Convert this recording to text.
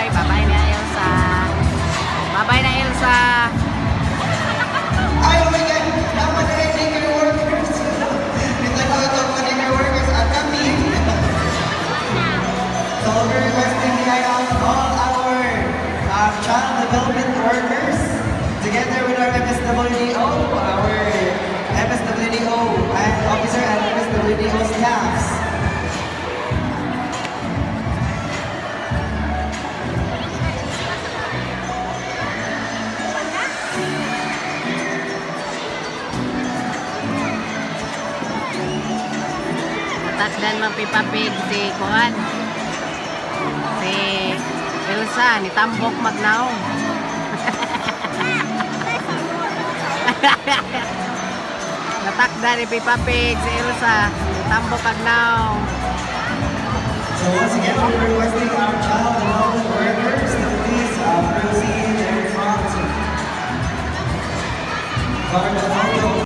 bye-bye. Bye-bye na Elsa. Bye-bye na Elsa. Ay, oh my God! Dapat na yung daycare workers. Ito na ito mga daycare workers at kami. So we're requesting behind all our child development workers together with our MSWDO, our MSWDO and officer and MSWDO staffs. Takdan magpipapig si Kuhan. Si Elsa, ni Tambok Magnaong. Natakdan ni Pipapig si Elsa, ni Tambok Magnaong. So once again, we're requesting our